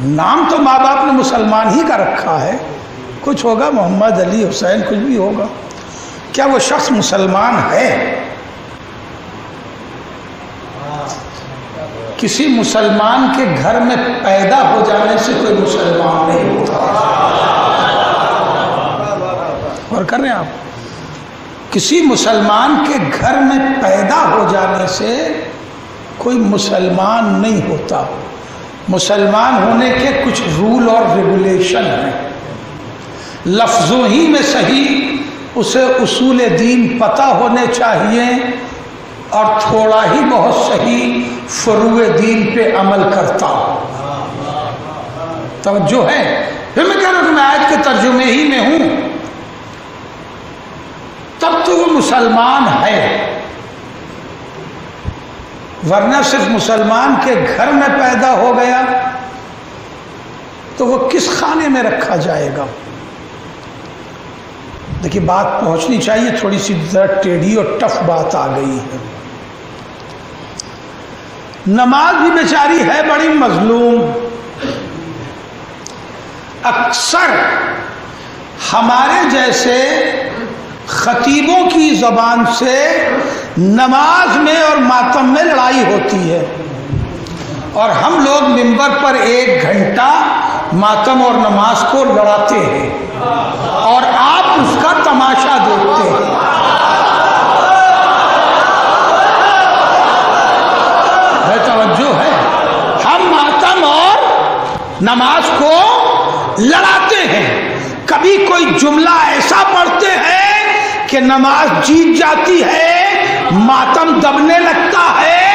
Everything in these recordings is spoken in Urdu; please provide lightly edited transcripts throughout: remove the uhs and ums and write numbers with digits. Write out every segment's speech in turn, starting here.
نام تو ماں باپ نے مسلمان ہی کا رکھا ہے، کچھ ہوگا محمد علی حسین کچھ بھی ہوگا، کیا وہ شخص مسلمان ہے؟ کسی مسلمان کے گھر میں پیدا ہو جانے سے کوئی مسلمان نہیں ہوتا۔ اور کر رہے ہیں آپ، کسی مسلمان کے گھر میں پیدا ہو جانے سے کوئی مسلمان نہیں ہوتا۔ مسلمان ہونے کے کچھ رول اور ریگولیشن ہیں، لفظوں ہی میں صحیح اسے اصول دین پتہ ہونے چاہیے، اور تھوڑا ہی بہت صحیح فروع دین پہ عمل کرتا ہو۔ توجہ ہے؟ پھر میں کہہ رہا ہوں کہ میں آیت کے ترجمے ہی میں ہوں، تب تو وہ مسلمان ہے، ورنہ صرف مسلمان کے گھر میں پیدا ہو گیا تو وہ کس خانے میں رکھا جائے گا؟ دیکھیے بات پہنچنی چاہیے، تھوڑی سی ذرا ٹیڑھی اور ٹف بات آ گئی ہے۔ نماز بھی بیچاری ہے بڑی مظلوم، اکثر ہمارے جیسے خطیبوں کی زبان سے نماز میں اور ماتم میں لڑائی ہوتی ہے، اور ہم لوگ منبر پر 1 گھنٹہ ماتم اور نماز کو لڑاتے ہیں، اور آپ اس کا تماشا دیکھتے ہیں۔ توجہ ہے؟ ہم ماتم اور نماز کو لڑاتے ہیں، کبھی کوئی جملہ ایسا پڑھتے ہیں کہ نماز جیت جاتی ہے، ماتم دبنے لگتا ہے،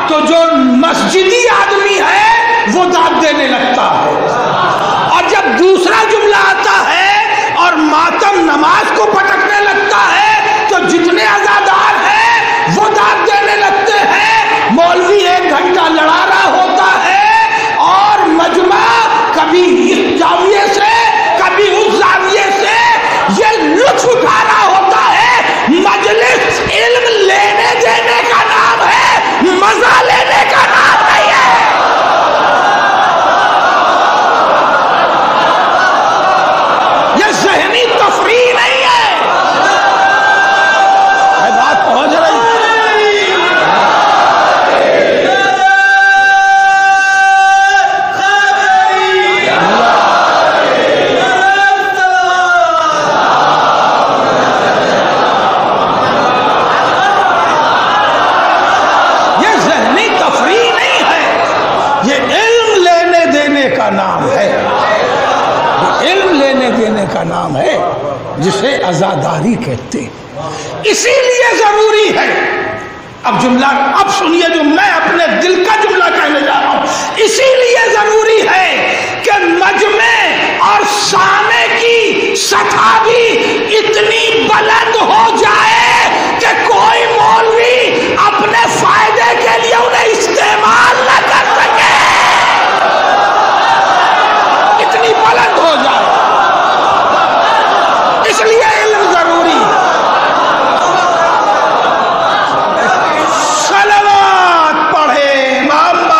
تو جو مسجدی آدمی ہے وہ داد دینے لگتا ہے، اور جب دوسرا جملہ آتا ہے اور ماتم نماز کو پٹکنے لگتا ہے تو جتنے عزادار ہیں وہ داد دینے لگتے ہیں۔ مولوی 1 گھنٹہ لڑا رہا ہوتا ہے، اور مجمع کبھی اس زاویے سے کبھی اس زاویے سے یہ لطف اٹھا رہا ہوتا ہے۔ مجلس علم لینے دینے کا نام ہے، مزہ لینے کا نام نہیں ہے۔ یہ ذہنی تفریح نہیں ہے۔ بات پہنچ رہی ہے؟ نام ہے جسے عزاداری کہتے ہیں۔ اسی لیے ضروری ہے، اب جملہ اب سنیے جو میں اپنے دل کا جملہ کہنے جا رہا ہوں، اسی لیے ضروری ہے کہ مجمع اور سامع کی سطح بھی اتنی بلند ہو جائے کہ کوئی مولوی اپنے فائدے کے لیے انہیں استعمال نہ کر سکے، اتنی بلند ہو جائے۔ اس لیے علم ضروری ہے۔ صلوات پڑھے محمد۔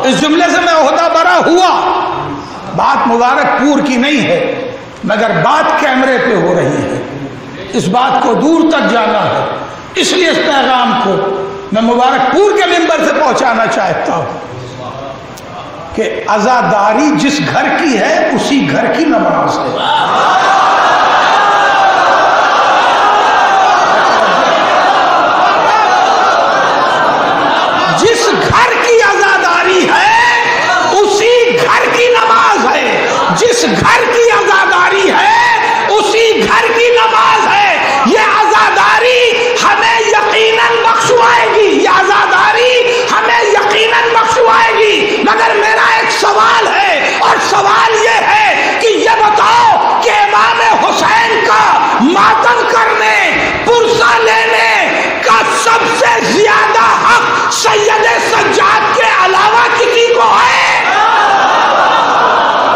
اس جملے سے میں عہدہ برا ہوا، بات مبارک پور کی نہیں ہے، مگر بات کیمرے پہ ہو رہی ہے، اس بات کو دور تک جانا ہے، اس لیے اس پیغام کو میں مبارک پور کے منبر سے پہنچانا چاہتا ہوں کہ عزاداری جس گھر کی ہے اسی گھر کی نماز ہے۔ جس گھر کی عزاداری ہے اسی گھر کی نماز ہے، جس گھر کی عزاداری ہے اسی گھر کی نماز ہے۔ یہ عزاداری ہمیں یقیناً بخشوائے گی، یہ عزاداری ہمیں یقیناً بخشوائے گی، مگر میرا ایک سوال ہے، اور سوال یہ ہے کہ یہ بتاؤ کہ امام حسین کا ماتم کرنے، پرسہ لینے کا سب سے زیادہ حق سید سجاد کے علاوہ کسی کو ہے؟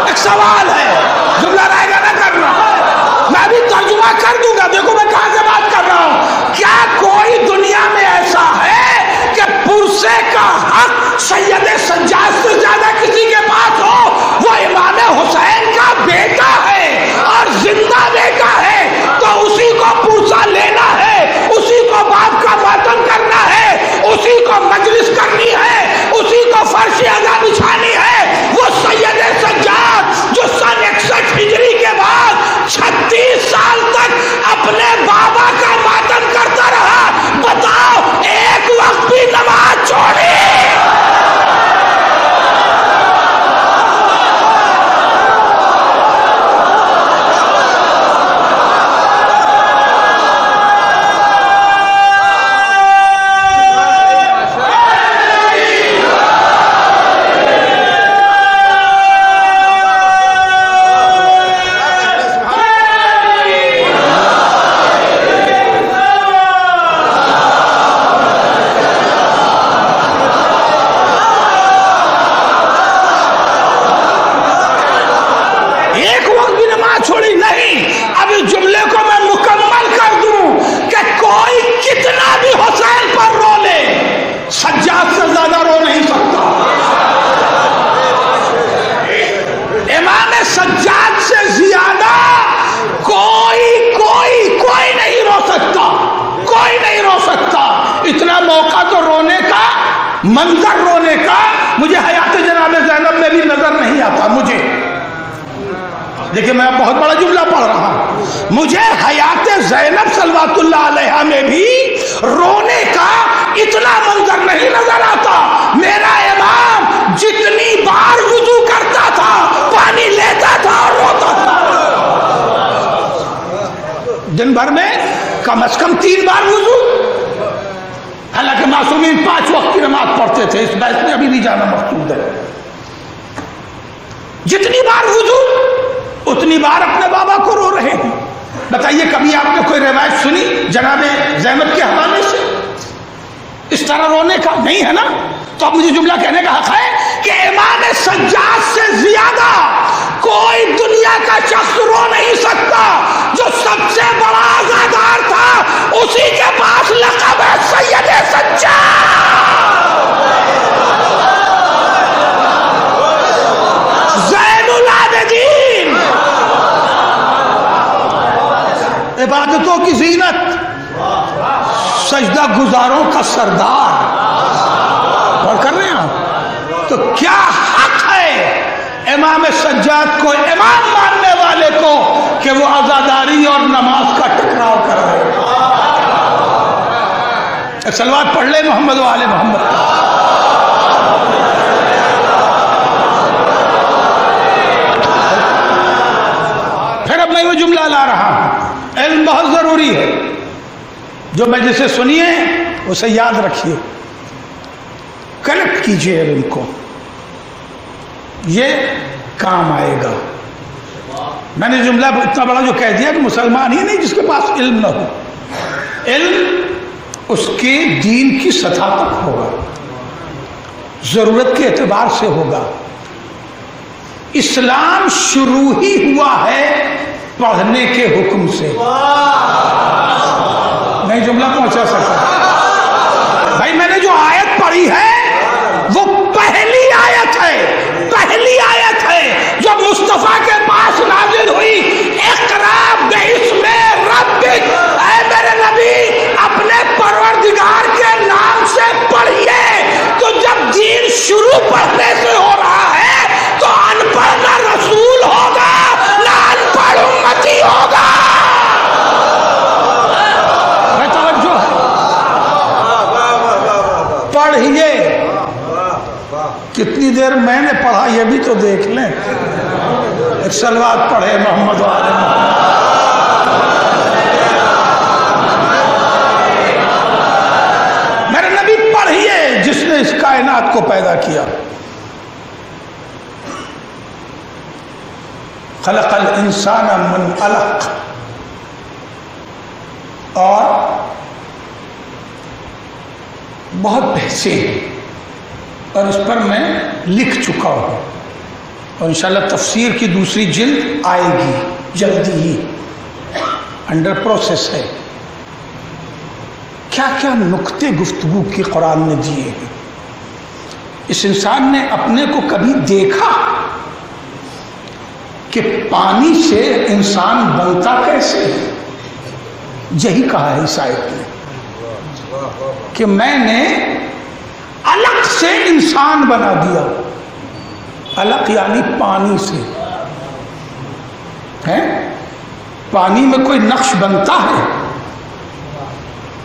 ایک سوال ہے، جملہ رہے گا نہ کرنا، میں بھی ترجمہ کر دوں گا کیا کوئی دنیا میں ایسا ہے کہ پرسے کا حق سید سجاد سے زیادہ کسی کے پاس ہو؟ وہ امام حسین کا بیٹا ہے اور زندہ بیٹا ہے، تو اسی کو پرسا لینا ہے، اسی کو باپ کا ماتم کرنا ہے، اسی کو مجلس کرنی ہے، اسی کو فرش ادا بچھانی ہے۔ وہ سید سجاد جو سن 61 ہجری کے بعد 36 سال تک اپنے بابا کا ماتم کرتا رہا، بتاؤ ایک وقت بھی نماز چھوڑی؟ چھوڑی نہیں۔ اب اس جملے کو میں مکمل کر دوں کہ کوئی کتنا بھی حسین پر رو لے، سجاد سے زیادہ رو نہیں سکتا۔ امام سجاد سے زیادہ کوئی نہیں رو سکتا، کوئی نہیں رو سکتا۔ اتنا موقع تو رونے کا، منظر رونے کا مجھے حیات جناب زینب میں بھی نظر نہیں آتا۔ مجھے دیکھیں، میں بہت بڑا جملہ پڑھ رہا ہوں، مجھے حیات زینب صلوات اللہ علیہا میں بھی رونے کا اتنا منظر نہیں نظر آتا۔ میرا امام جتنی بار وضو کرتا تھا، پانی لیتا تھا اور روتا تھا۔ دن بھر میں کم از کم 3 بار وضو، حالانکہ معصومین 5 وقت کی نماز پڑھتے تھے، اس بحث میں ابھی بھی جانا مقصود ہے۔ جتنی بار وضو اتنی بار اپنے بابا کو رو رہے ہیں۔ بتائیے کبھی آپ نے کوئی روایت سنی جناب زینب کے حوالے سے اس طرح رونے کا؟ نہیں ہے نا؟ تو اب مجھے جملہ کہنے کا حق ہے کہ امام سجاد سے زیادہ کوئی دنیا کا شخص رو نہیں سکتا۔ جو سب سے بڑا عزادار تھا اسی کے پاس لقب ہے سید سجاد۔ زین العابدین، عبادتوں کی زینت، سجدہ گزاروں کا سردار۔ اور کر رہے ہیں آپ؟ تو کیا حق ہے امام سجاد کو، امام ماننے والے کو، کہ وہ عزاداری اور نماز کا ٹکراؤ کر رہے ہیں؟ ایک صلوات پڑھ لے محمد و آل محمد۔ پھر اب میں وہ جملہ لا رہا ہوں، علم بہت ضروری ہے، جو میں جسے سنیے اسے یاد رکھیے، کلیکٹ کیجئے علم کو، یہ کام آئے گا۔ میں نے جملہ اتنا بڑا جو کہہ دیا کہ مسلمان ہی نہیں جس کے پاس علم نہ ہو، علم اس کے دین کی سطح تک ہوگا، ضرورت کے اعتبار سے ہوگا۔ اسلام شروع ہی ہوا ہے پڑھنے کے حکم سے۔ نہیں جملہ پہنچا سکتا بھائی، میں نے جو آیت پڑھی ہے وہ پہلی آیت ہے، پہلی آیت ہے جو مصطفیٰ کے پاس نازل ہوئی۔ اقرا باسم ربک، اے میرے نبی اپنے پروردگار کے نام سے پڑھیے۔ تو جب دین شروع پڑھنے سے ہو رہا ہے تو ان پڑھ نہ رسول ہوگا نہ ان پڑھ امتی ہوگا۔ توجہ ہے، پڑھیے۔ کتنی دیر میں نے پڑھا یہ بھی تو دیکھ لیں۔ ایک صلوات پڑھے محمد و آل محمد۔ میرے نبی پڑھیے جس نے اس کائنات کو پیدا کیا۔ خلق الانسان من علق، اور بہت بحثیں ہیں اور اس پر میں لکھ چکا ہوں، اور انشاءاللہ تفسیر کی دوسری جلد آئے گی جلدی ہی، انڈر پروسیس ہے۔ کیا کیا نقطے گفتگو کی قرآن نے دیے ہیں. اس انسان نے اپنے کو کبھی دیکھا کہ پانی سے انسان بنتا کیسے؟ یہی کہا ہے اس آیت نے کہ میں نے علق سے انسان بنا دیا. علق یعنی پانی سے. ہے پانی میں کوئی نقش بنتا ہے؟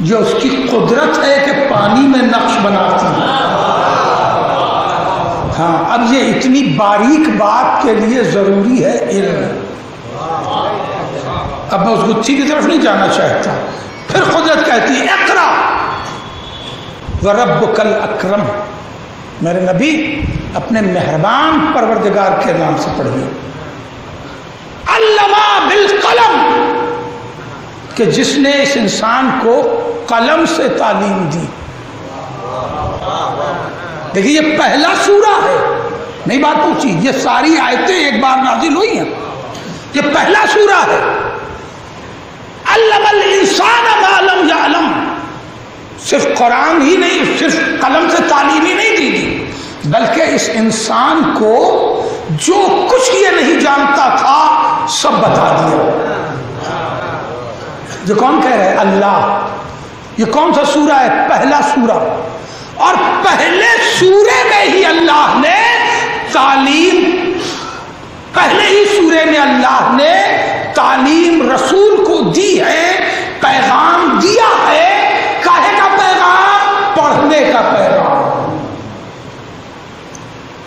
جو اس کی قدرت ہے کہ پانی میں نقش بناتی ہے. ہاں اب یہ اتنی باریک بات کے لیے ضروری ہے علم. اب میں اس گتھی کی طرف نہیں جانا چاہتا. پھر قدرت کہتی ہے اقرا وَرَبُّكَ الْأَكْرَمُ. میرے نبی اپنے مہربان پروردگار کے نام سے پڑھیے. علّمَ بِالْقَلَمِ کہ جس نے اس انسان کو قلم سے تعلیم دی. دیکھیے یہ پہلا سورہ ہے. نہیں بات پوچھی، یہ ساری آیتیں ایک بار نازل ہوئی ہیں. یہ پہلا سورہ ہے. علم الانسان ما لم یعلم. صرف قرآن ہی نہیں، صرف قلم سے تعلیم ہی نہیں دی گئی، بلکہ اس انسان کو جو کچھ یہ نہیں جانتا تھا سب بتا دیا. جو کون کہہ رہے ہیں؟ اللہ. یہ کون سا سورہ ہے؟ پہلا سورہ. اور پہلے سورے میں ہی اللہ نے تعلیم، پہلے ہی سورے میں اللہ نے تعلیم رسول کو دی ہے، پیغام دیا ہے. کاہے کا پیغام؟ پڑھنے کا پیغام.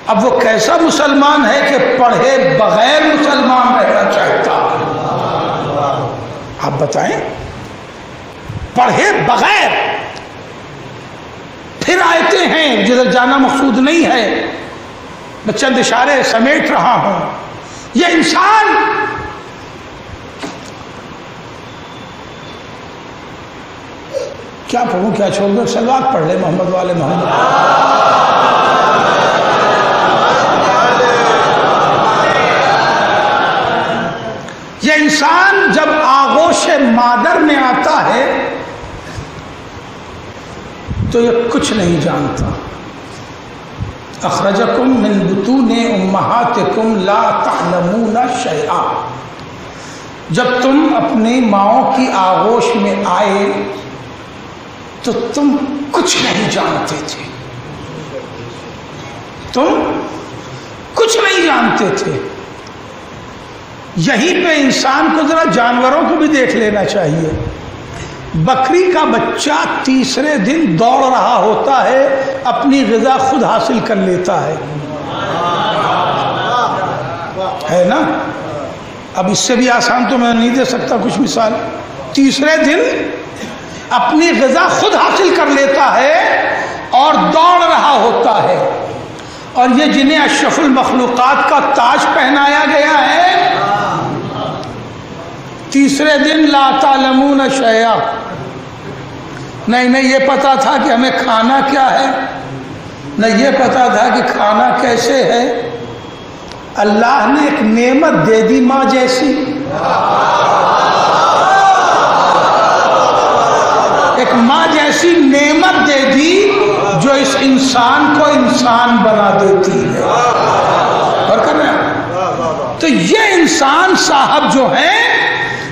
اب وہ کیسا مسلمان ہے کہ پڑھے بغیر مسلمان رہنا چاہتا ہے؟ آپ بتائیں. پڑھے بغیر. پھر آیتیں ہیں جدھر جانا مقصود نہیں ہے، میں چند اشارے سمیٹ رہا ہوں. یہ انسان کیا پڑھوں کیا چھوڑ دو؟ سلوات پڑھ لے محمد والے محمد. یہ انسان جب آغوش مادر میں آتا ہے تو یہ کچھ نہیں جانتا. اخرجکم من بطون امہاتکم لا تعلمون شیئا. جب تم اپنی ماؤں کی آغوش میں آئے تو تم کچھ نہیں جانتے تھے. تم کچھ نہیں جانتے تھے. یہیں پہ انسان کو ذرا جانوروں کو بھی دیکھ لینا چاہیے. بکری کا بچہ تیسرے دن دوڑ رہا ہوتا ہے، اپنی غذا خود حاصل کر لیتا ہے نا. اب اس سے بھی آسان تو میں نہیں دے سکتا کچھ مثال. تیسرے دن اپنی غذا خود حاصل کر لیتا ہے اور دوڑ رہا ہوتا ہے. اور یہ جنہیں اشرف المخلوقات کا تاج پہنایا گیا ہے، تیسرے دن لا تعلمون شیئا. نہیں یہ پتا تھا کہ ہمیں کھانا کیا ہے، نہ یہ پتا تھا کہ کھانا کیسے ہے. اللہ نے ایک نعمت دے دی ماں جیسی. ایک ماں جیسی نعمت دے دی جو اس انسان کو انسان بنا دیتی ہے. اور کر رہے ہیں تو یہ انسان صاحب جو ہیں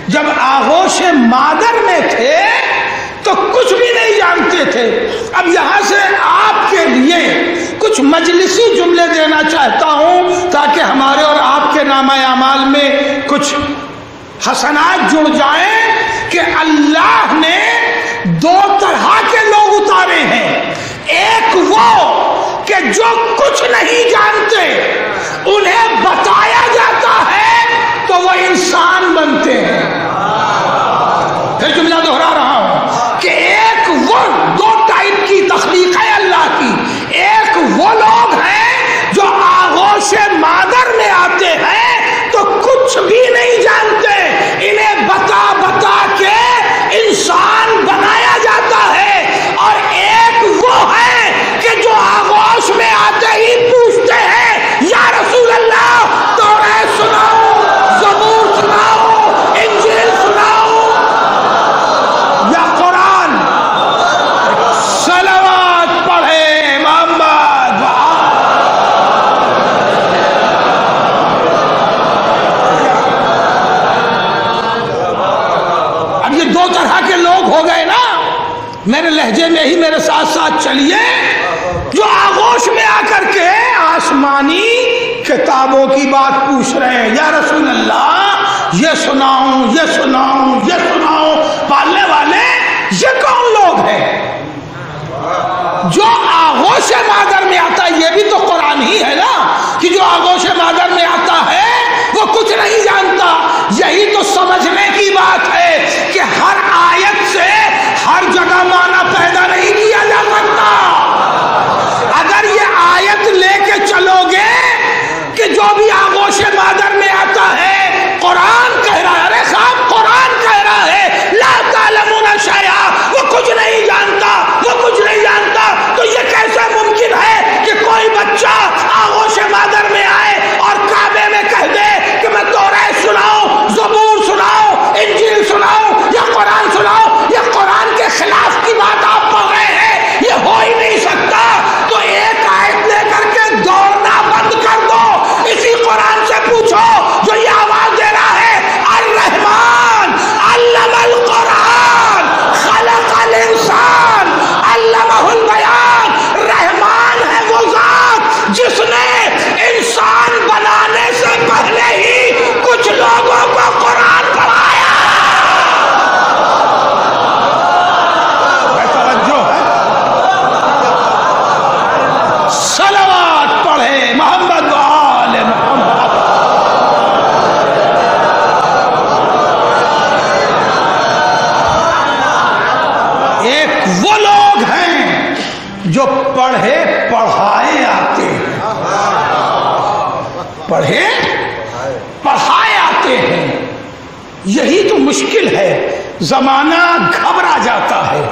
جب آغوش مادر میں تھے تو کچھ بھی نہیں جانتے تھے. اب یہاں سے آپ کے لیے کچھ مجلسی جملے دینا چاہتا ہوں تاکہ ہمارے اور آپ کے نامہ اعمال میں کچھ حسنات جڑ جائیں کہ اللہ نے دو طرح کے لوگ اتارے ہیں. ایک وہ کہ جو کچھ نہیں جانتے انہیں بتایا جاتا ہے تو وہ انسان بنتے ہیں. پھر جملہ دہرا رہا ہوں کہ ایک وہ دو ٹائپ کی تخلیق ہے اللہ کی. ایک وہ لوگ ہیں جو آغوش مادر میں آتے ہیں تو کچھ بھی نہیں جانتے، انہیں بتا بتا کے انسان بنایا جاتا ہے. اور ایک وہ ہے کہ جو آغوش میں آتے میرے لہجے میں ہی میرے ساتھ ساتھ چلیے، جو آغوش میں آ کر کے آسمانی کتابوں کی بات پوچھ رہے ہیں، یا رسول اللہ یہ سناؤں یہ سناؤں یہ سناؤں، پالنے والے یہ کون لوگ ہیں؟ جو آغوش مادر میں آتا ہے، یہ بھی تو قرآن ہی ہے نا، کہ جو آغوش مادر میں آتا ہے وہ کچھ نہیں جانتا۔ یہی تو سمجھنے کی بات ہے کہ ہر آیت سے ہر جگہ معنی پیدا نہیں کیا جا سکتا۔ اگر یہ آیت لے کے چلو گے کہ جو بھی آغوش مادر میں آتا ہے قرآن کہہ رہا ہے، ارے صاحب قرآن کہہ رہا ہے لا تعلمون شیئا، وہ کچھ نہیں جانتا، وہ کچھ نہیں جانتا، تو یہ کیسے ممکن ہے کہ کوئی بچہ آغوش مادر میں آئے اور کعبے میں کہہ دے کہ میں توریت سناؤں، زبور سناؤں، انجیل سناؤں یا قرآن سناؤں؟ یہ قرآن کے خلاف کی بات آپ پڑھ رہے ہیں، یہ ہو ہی نہیں سکتا۔ تو ایک آیت لے کر کے دوڑنا بند کر دو، اسی قرآن سے پوچھو جو یہ آواز دے رہا ہے الرحمن علم القرآن خلق الانسان علمہ البیان، رحمان ہے وہ ذات جس نے انسان بنانے سے پہلے ہی کچھ لوگوں کو قرآن پڑھایا۔ توجہ ہے، صلوات پڑھے محمد و آل محمد۔ ایک وہ لوگ ہیں جو پڑھے پڑھائے آتے ہیں، پڑھے پڑھائے آتے ہیں، یہی تو مشکل ہے۔ زمانہ گھبرا جاتا ہے،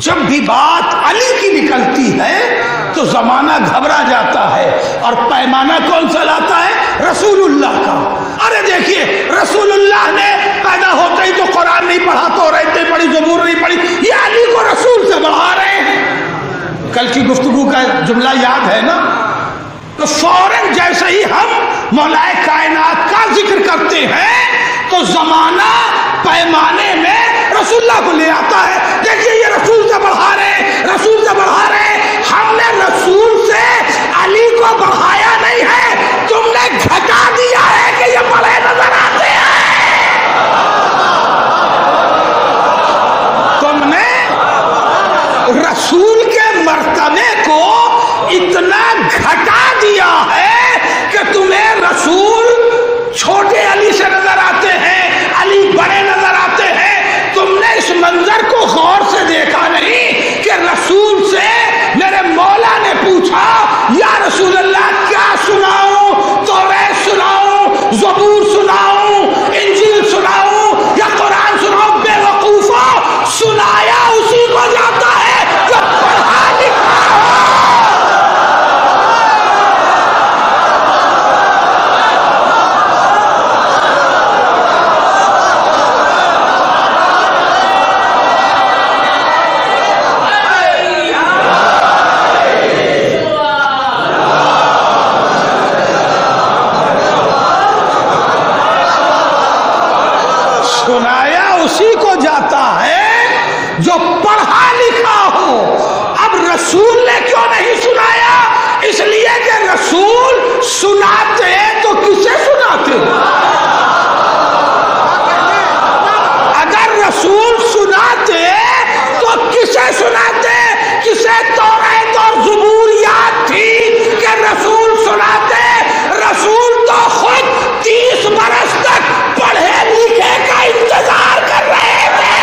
جب بھی بات علی کی نکلتی ہے تو زمانہ گھبرا جاتا ہے، اور پیمانہ کون سا لاتا ہے؟ رسول اللہ کا۔ ارے دیکھیے رسول اللہ نے پیدا ہوتے ہی تو قرآن نہیں پڑھا، توریت نہیں پڑھی، زبور نہیں پڑھی، یہ علی کو رسول سے بڑھا رہے ہیں۔ کل کی گفتگو کا جملہ یاد ہے نا؟ تو فوراً جیسے ہی ہم مولا کائنات کا ذکر کرتے ہیں تو زمانہ پیمانے میں رسول اللہ کو لے آتا ہے۔ دیکھیے یہ رسول سے بڑھا رہے، رسول سے بڑھا رہے۔ ہم نے رسول سے علی کو بڑھایا نہیں ہے، تم نے گھٹا دیا ہے کہ یہ بڑے نظر آتے ہیں، تم نے رسول کے مرتبے کو اتنا گھٹا دیا ہے کہ تمہیں رسول چھوٹے علی سے نظر آتے ہیں، علی بڑے نظر آتے ہیں۔ تم نے اس منظر کو غور سے دیکھا نہیں کہ رسول سے میرے مولا نے پوچھا یا رسول اللہ کیا سناؤں؟ توریت سناؤں، زبور سناؤں، انجیل سناؤں یا قرآن سناؤں؟ بے وقوفا، سنایا اسی کو جاتا ہے جو پڑھا لکھا ہو۔ سنایا اسی کو جاتا ہے جو پڑھا لکھا ہو۔ اب رسول نے کیوں نہیں سنایا؟ اس لیے کہ رسول سناتے تو کسے سناتے؟ اگر رسول سناتے تو کسے سناتے؟ کسے توریت اور زبور یاد تھی کہ رسول سناتے؟ رسول تو خود 30 برس تک پڑھے لکھے کا انتظار کر رہے تھے۔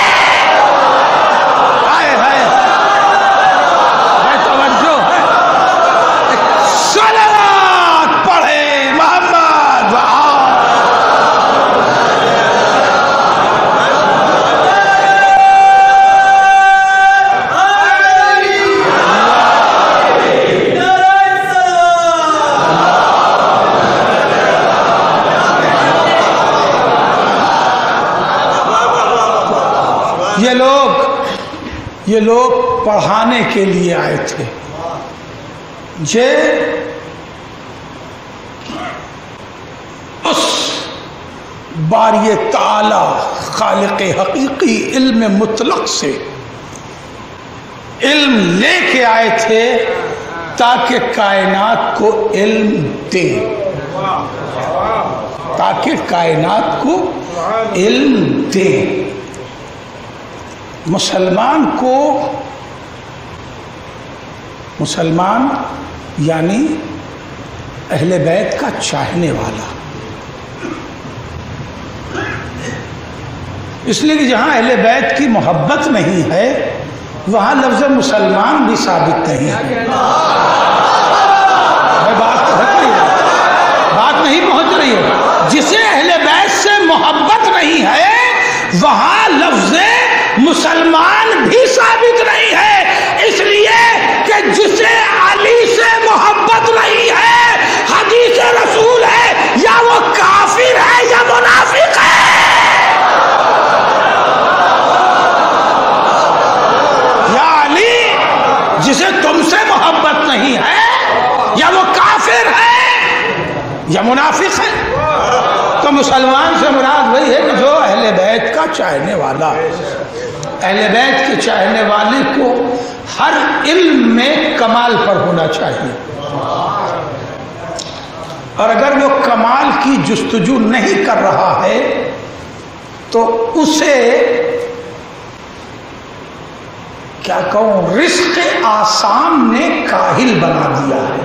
توجہ ہے، صلوات پڑھے محمد و یہ لوگ پڑھانے کے لیے آئے تھے۔ اس باری تعالی خالق حقیقی علم مطلق سے علم لے کے آئے تھے تاکہ کائنات کو علم دے، تاکہ کائنات کو علم دے۔ مسلمان یعنی اہل بیت کا چاہنے والا، اس لیے کہ جہاں اہل بیت کی محبت نہیں ہے وہاں لفظ مسلمان بھی ثابت نہیں ہے۔ بات نہیں پہنچ رہی ہے۔ جسے اہل بیت سے محبت نہیں ہے وہاں لفظ مسلمان بھی ثابت نہیں ہے، اس لیے کہ جسے علی سے محبت نہیں ہے حدیث رسول ہے یا وہ کافر ہے یا منافق ہے۔ یا علی جسے تم سے محبت نہیں ہے یا وہ کافر ہے یا منافق ہے۔ تو مسلمان سے مراد وہی ہے کہ جو اہل بیت کا چاہنے والا ہے۔ اہل بیت کے چاہنے والے کو ہر علم میں کمال پر ہونا چاہیے، اور اگر وہ کمال کی جستجو نہیں کر رہا ہے تو اسے کیا کہوں، رزق آسان نے کاہل بنا دیا ہے۔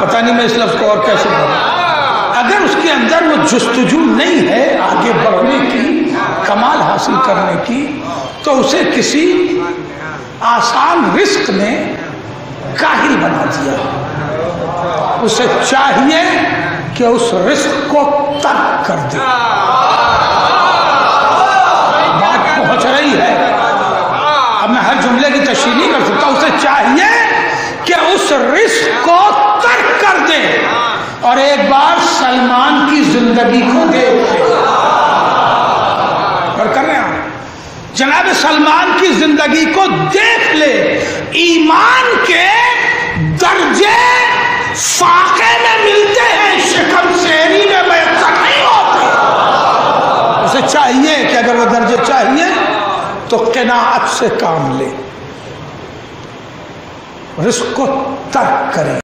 پتہ نہیں میں اس لفظ کو اور کیسے بولوں۔ اگر اس کے اندر وہ جستجو نہیں ہے آگے بڑھنے کی، کمال حاصل کرنے کی، تو اسے کسی آسان رزق نے کاہل بنا دیا۔ اسے چاہیے کہ اس رزق کو ترک کر دے۔ بات پہنچ رہی ہے؟ اب میں ہر جملے کی تشریح نہیں کر سکتا۔ اسے چاہیے کہ اس رزق کو ترک کر دے اور ایک بار سلمان کی زندگی کو دیکھ لے۔ اور کر رہے ہیں جناب سلمان کی زندگی کو دیکھ لے۔ ایمان کے درجے فاقے میں ملتے ہیں، شکم شیری میں میسر نہیں ہوتے۔ اسے چاہیے کہ اگر وہ درجے چاہیے تو قناعت سے کام لے، رزق کو ترک کرے۔